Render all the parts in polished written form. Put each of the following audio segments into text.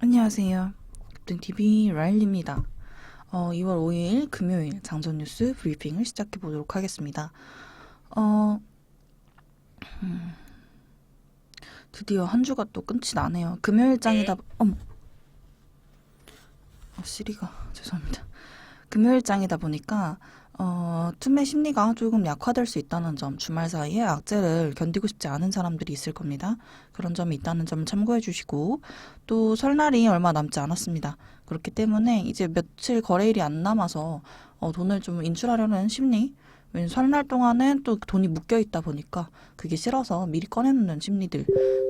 안녕하세요. 급등TV 라일입니다. 2월 5일 금요일 장전 뉴스 브리핑을 시작해 보도록 하겠습니다. 드디어 한 주가 또 끝이 나네요. 금요일장이다. 어머, 시리가 죄송합니다. 금요일장이다 보니까 투매 심리가 조금 약화될 수 있다는 점, 주말 사이에 악재를 견디고 싶지 않은 사람들이 있을 겁니다. 그런 점이 있다는 점을 참고해 주시고, 또 설날이 얼마 남지 않았습니다. 그렇기 때문에 이제 며칠 거래일이 안 남아서 돈을 좀 인출하려는 심리, 왜냐면 설날 동안은 또 돈이 묶여 있다 보니까 그게 싫어서 미리 꺼내놓는 심리들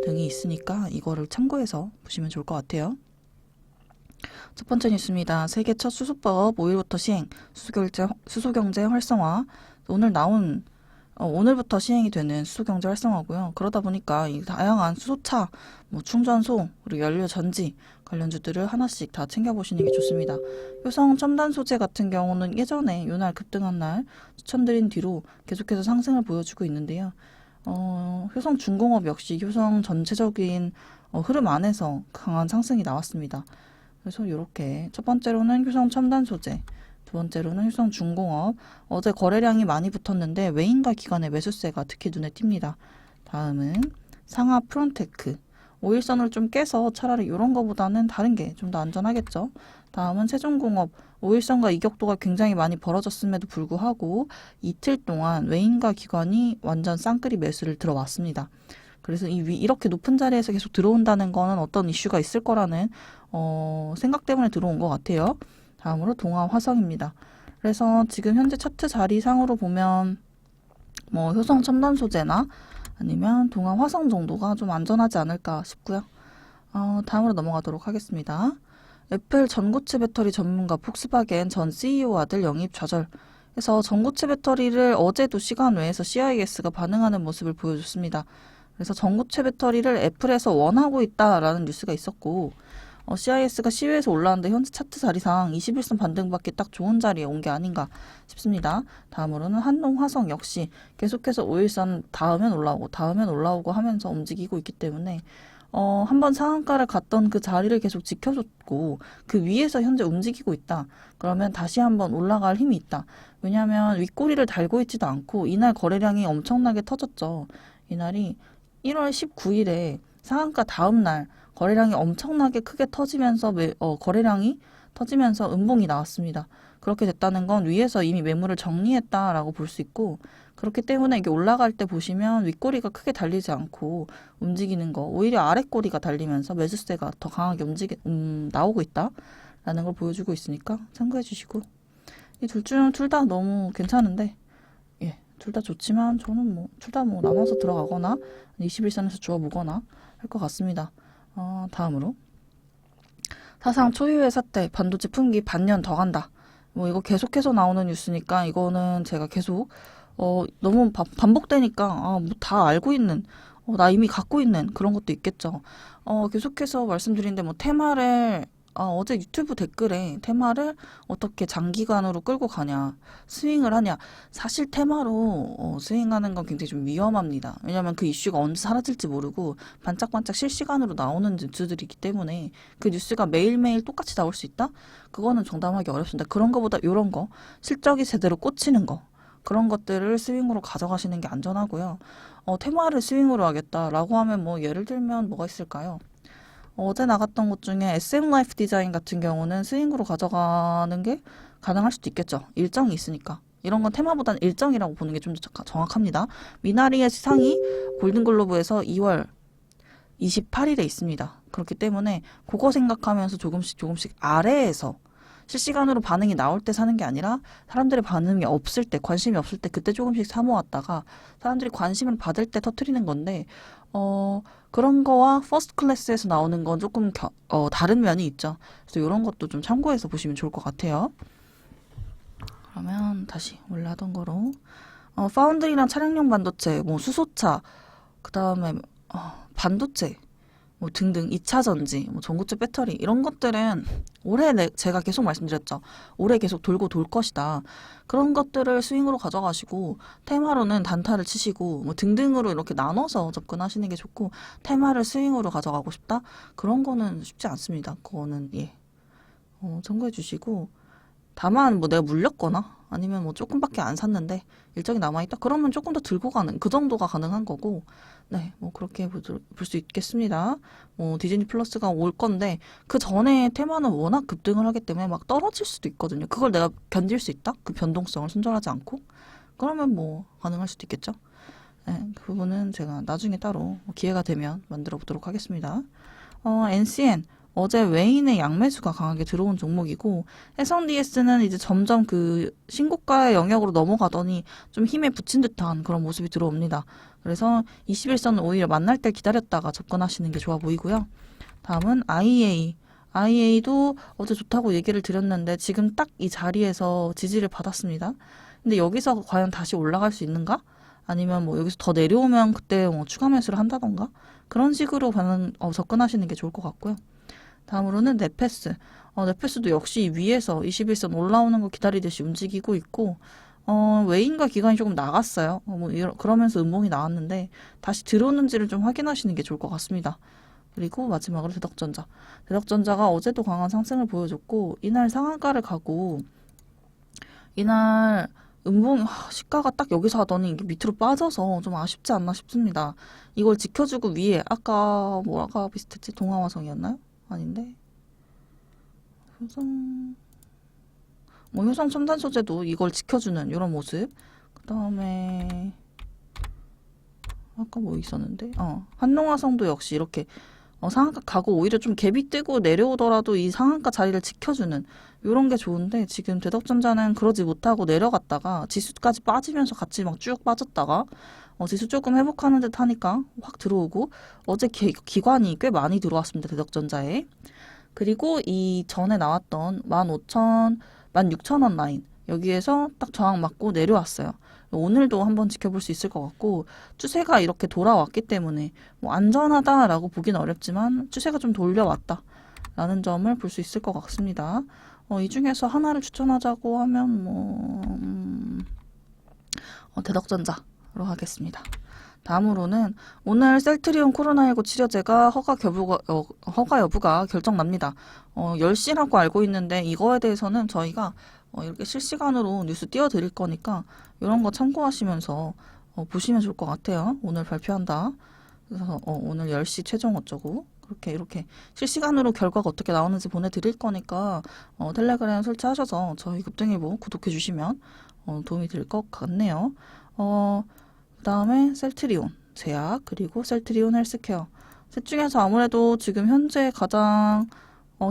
등이 있으니까 이거를 참고해서 보시면 좋을 것 같아요. 첫 번째 뉴스입니다. 세계 첫 수소법 5일부터 시행, 수소경제 활성화. 오늘부터 시행이 되는 수소경제 활성화고요. 그러다 보니까 이 다양한 수소차, 충전소, 그리고 연료 전지 관련주들을 하나씩 다 챙겨보시는 게 좋습니다. 효성 첨단 소재 같은 경우는 예전에 요날 급등한 날 추천드린 뒤로 계속해서 상승을 보여주고 있는데요. 효성 중공업 역시 효성 전체적인 흐름 안에서 강한 상승이 나왔습니다. 그래서 이렇게 첫 번째로는 효성 첨단 소재, 두 번째로는 효성 중공업. 어제 거래량이 많이 붙었는데 외인과 기관의 매수세가 특히 눈에 띕니다. 다음은 상하 프론테크. 5일선을 좀 깨서 차라리 이런 거보다는 다른 게 좀 더 안전하겠죠. 다음은 세종공업. 5일선과 이격도가 굉장히 많이 벌어졌음에도 불구하고 이틀 동안 외인과 기관이 완전 쌍끌이 매수를 들어왔습니다. 그래서 이렇게 높은 자리에서 계속 들어온다는 거는 어떤 이슈가 있을 거라는 생각 때문에 들어온 것 같아요. 다음으로 동아화성입니다. 그래서 지금 현재 차트 자리상으로 보면 효성 첨단 소재나 아니면 동아화성 정도가 좀 안전하지 않을까 싶고요. 다음으로 넘어가도록 하겠습니다. 애플 전고체 배터리 전문가 폭스바겐 전 CEO 아들 영입 좌절. 그래서 전고체 배터리를 어제도 시간 외에서 CIS가 반응하는 모습을 보여줬습니다. 그래서 전고체 배터리를 애플에서 원하고 있다라는 뉴스가 있었고, CIS가 시외에서 올라왔는데 현재 차트 자리상 21선 반등받기 딱 좋은 자리에 온 게 아닌가 싶습니다. 다음으로는 한동화성 역시 계속해서 5일선 닿으면 올라오고 하면서 움직이고 있기 때문에 한번 상한가를 갔던 그 자리를 계속 지켜줬고 그 위에서 현재 움직이고 있다. 그러면 다시 한번 올라갈 힘이 있다. 왜냐하면 윗꼬리를 달고 있지도 않고 이날 거래량이 엄청나게 터졌죠. 이날이 1월 19일에 상한가 다음 날 거래량이 엄청나게 크게 터지면서 거래량이 터지면서 음봉이 나왔습니다. 그렇게 됐다는 건 위에서 이미 매물을 정리했다라고 볼 수 있고 그렇기 때문에 이게 올라갈 때 보시면 윗꼬리가 크게 달리지 않고 움직이는 거 오히려 아랫꼬리가 달리면서 매수세가 더 강하게 나오고 있다라는 걸 보여주고 있으니까 참고해 주시고 이 둘 다 너무 괜찮은데 예, 둘 다 좋지만 저는 둘 다 남아서 들어가거나 21선에서 주워보거나 할 것 같습니다. 다음으로 사상 초유의 사태 반도체 품귀 반년 더 간다. 이거 계속해서 나오는 뉴스니까 이거는 제가 계속 너무 반복되니까 다 알고 있는 나 이미 갖고 있는 그런 것도 있겠죠. 계속해서 말씀드리는데 테마를 어제 유튜브 댓글에 테마를 어떻게 장기간으로 끌고 가냐, 스윙을 하냐. 사실 테마로 스윙하는 건 굉장히 좀 위험합니다. 왜냐하면 그 이슈가 언제 사라질지 모르고 반짝반짝 실시간으로 나오는 뉴스들이기 때문에 그 뉴스가 매일매일 똑같이 나올 수 있다? 그거는 정당하기 어렵습니다. 그런 거보다 이런 거, 실적이 제대로 꽂히는 거, 그런 것들을 스윙으로 가져가시는 게 안전하고요. 테마를 스윙으로 하겠다라고 하면 예를 들면 뭐가 있을까요? 어제 나갔던 것 중에 SM 라이프 디자인 같은 경우는 스윙으로 가져가는 게 가능할 수도 있겠죠. 일정이 있으니까. 이런 건 테마보다는 일정이라고 보는 게 좀 더 정확합니다. 미나리의 시상이 골든글로브에서 2월 28일에 있습니다. 그렇기 때문에 그거 생각하면서 조금씩 아래에서 실시간으로 반응이 나올 때 사는 게 아니라 사람들의 반응이 없을 때, 관심이 없을 때 그때 조금씩 사모았다가 사람들이 관심을 받을 때 터트리는 건데 그런 거와 퍼스트 클래스에서 나오는 건 조금 다른 면이 있죠. 그래서 이런 것도 좀 참고해서 보시면 좋을 것 같아요. 그러면 다시 원래 하던 거로 파운드리랑 차량용 반도체, 수소차, 그 다음에 반도체 뭐 등등 2차 전지, 뭐 전고체 배터리 이런 것들은 제가 계속 말씀드렸죠. 올해 계속 돌고 돌 것이다. 그런 것들을 스윙으로 가져가시고 테마로는 단타를 치시고 뭐 등등으로 이렇게 나눠서 접근하시는 게 좋고 테마를 스윙으로 가져가고 싶다? 그런 거는 쉽지 않습니다. 그거는 참고해 주시고 다만 뭐 내가 물렸거나 아니면 뭐 조금밖에 안 샀는데 일정이 남아있다? 그러면 조금 더 들고 가는 그 정도가 가능한 거고 네, 뭐 그렇게 볼 수 있겠습니다. 뭐 디즈니 플러스가 올 건데 그 전에 테마는 워낙 급등을 하기 때문에 막 떨어질 수도 있거든요. 그걸 내가 견딜 수 있다? 그 변동성을 손절하지 않고 그러면 뭐 가능할 수도 있겠죠. 네, 그 부분은 제가 나중에 따로 기회가 되면 만들어 보도록 하겠습니다. NCN 어제 외인의 양매수가 강하게 들어온 종목이고 해성DS는 이제 점점 그 신고가의 영역으로 넘어가더니 좀 힘에 붙인 듯한 그런 모습이 들어옵니다. 그래서 21선은 오히려 만날 때 기다렸다가 접근하시는 게 좋아 보이고요. 다음은 IA. IA도 어제 좋다고 얘기를 드렸는데 지금 딱 이 자리에서 지지를 받았습니다. 근데 여기서 과연 다시 올라갈 수 있는가? 아니면 뭐 여기서 더 내려오면 그때 뭐 추가 매수를 한다던가? 그런 식으로 접근하시는 게 좋을 것 같고요. 다음으로는 네페스. 네페스도 역시 위에서 21선 올라오는 거 기다리듯이 움직이고 있고, 외인과 기관이 조금 나갔어요. 그러면서 음봉이 나왔는데, 다시 들어오는지를 좀 확인하시는 게 좋을 것 같습니다. 그리고 마지막으로 대덕전자. 대덕전자가 어제도 강한 상승을 보여줬고, 이날 상한가를 가고, 이날 시가가 딱 여기서 하더니 이게 밑으로 빠져서 좀 아쉽지 않나 싶습니다. 이걸 지켜주고 위에, 아까 뭐가 비슷했지? 동아화성이었나요? 아닌데 효성 첨단 소재도 이걸 지켜주는 이런 모습. 그 다음에 아까 뭐 있었는데 한농화성도 역시 이렇게 상한가 가고 오히려 좀 갭이 뜨고 내려오더라도 이 상한가 자리를 지켜주는 이런 게 좋은데 지금 대덕전자는 그러지 못하고 내려갔다가 지수까지 빠지면서 같이 막 쭉 빠졌다가 지수 조금 회복하는 듯 하니까 확 들어오고 어제 기관이 꽤 많이 들어왔습니다. 대덕전자에. 그리고 이 전에 나왔던 15,000, 16,000원 라인 여기에서 딱 저항 맞고 내려왔어요. 오늘도 한번 지켜볼 수 있을 것 같고 추세가 이렇게 돌아왔기 때문에 뭐 안전하다라고 보기는 어렵지만 추세가 좀 돌려왔다 라는 점을 볼 수 있을 것 같습니다. 이 중에서 하나를 추천하자고 하면 대덕전자로 하겠습니다. 다음으로는 오늘 셀트리온 코로나19 치료제가 허가 여부가 결정납니다. 10시라고 알고 있는데 이거에 대해서는 저희가 이렇게 실시간으로 뉴스 띄워드릴 거니까 이런 거 참고하시면서 보시면 좋을 것 같아요. 오늘 발표한다. 그래서 오늘 10시 최종 어쩌고 이렇게 실시간으로 결과가 어떻게 나오는지 보내드릴 거니까 텔레그램 설치하셔서 저희 급등일보 구독해 주시면 도움이 될 것 같네요. 그 다음에 셀트리온 제약 그리고 셀트리온 헬스케어 셋 중에서 아무래도 지금 현재 가장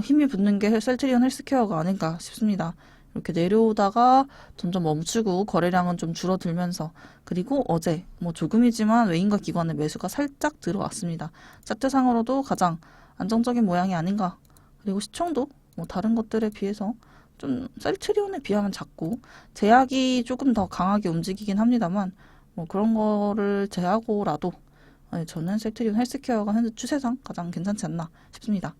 힘이 붙는 게 셀트리온 헬스케어가 아닌가 싶습니다. 이렇게 내려오다가 점점 멈추고 거래량은 좀 줄어들면서 그리고 어제 뭐 조금이지만 외인과 기관의 매수가 살짝 들어왔습니다. 차트상으로도 가장 안정적인 모양이 아닌가. 그리고 시총도 뭐 다른 것들에 비해서 좀 셀트리온에 비하면 작고 제약이 조금 더 강하게 움직이긴 합니다만 뭐 그런 거를 제하고라도 저는 셀트리온 헬스케어가 현재 추세상 가장 괜찮지 않나 싶습니다.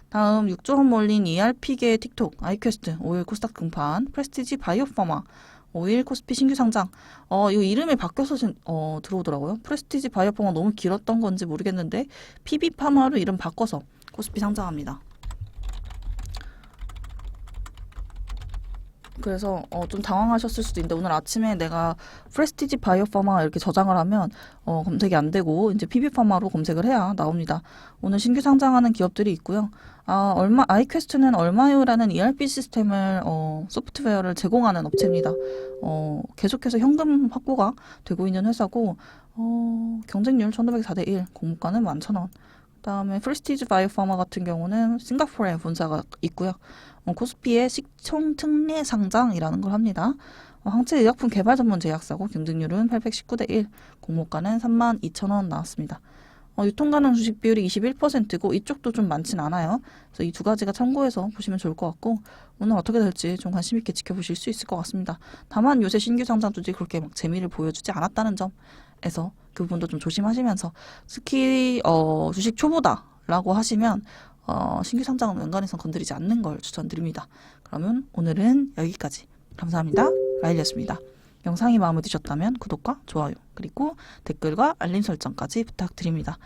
다음 6조 원 몰린 ERP계 틱톡, 아이퀘스트, 5일 코스닥 등판, 프레스티지 바이오파마, 5일 코스피 신규 상장. 이거 이름이 바뀌어서 들어오더라고요. 프레스티지 바이오파마 너무 길었던 건지 모르겠는데 PB파마로 이름 바꿔서 코스피 상장합니다. 그래서 좀 당황하셨을 수도 있는데 오늘 아침에 내가 프레스티지 바이오파마 이렇게 저장을 하면 검색이 안 되고 이제 PB파마로 검색을 해야 나옵니다. 오늘 신규 상장하는 기업들이 있고요. 아이퀘스트는 얼마요라는 ERP 시스템을 소프트웨어를 제공하는 업체입니다. 계속해서 현금 확보가 되고 있는 회사고 경쟁률 1504대 1, 공모가는 11,000원. 그다음에 프레스티지 바이오파마 같은 경우는 싱가포르에 본사가 있고요. 코스피의 시총 특례 상장이라는 걸 합니다. 항체 의약품 개발 전문 제약사고 경쟁률은 819대 1, 공모가는 32,000원 나왔습니다. 유통 가능 주식 비율이 21%고 이쪽도 좀 많진 않아요. 그래서 이 두 가지가 참고해서 보시면 좋을 것 같고 오늘 어떻게 될지 좀 관심 있게 지켜보실 수 있을 것 같습니다. 다만 요새 신규 상장주들이 그렇게 막 재미를 보여주지 않았다는 점에서 그 부분도 좀 조심하시면서 특히 주식 초보다 라고 하시면 신규 상장은 웬간해선 건드리지 않는 걸 추천드립니다. 그러면 오늘은 여기까지. 감사합니다. 라일이었습니다. 영상이 마음에 드셨다면 구독과 좋아요, 그리고 댓글과 알림 설정까지 부탁드립니다.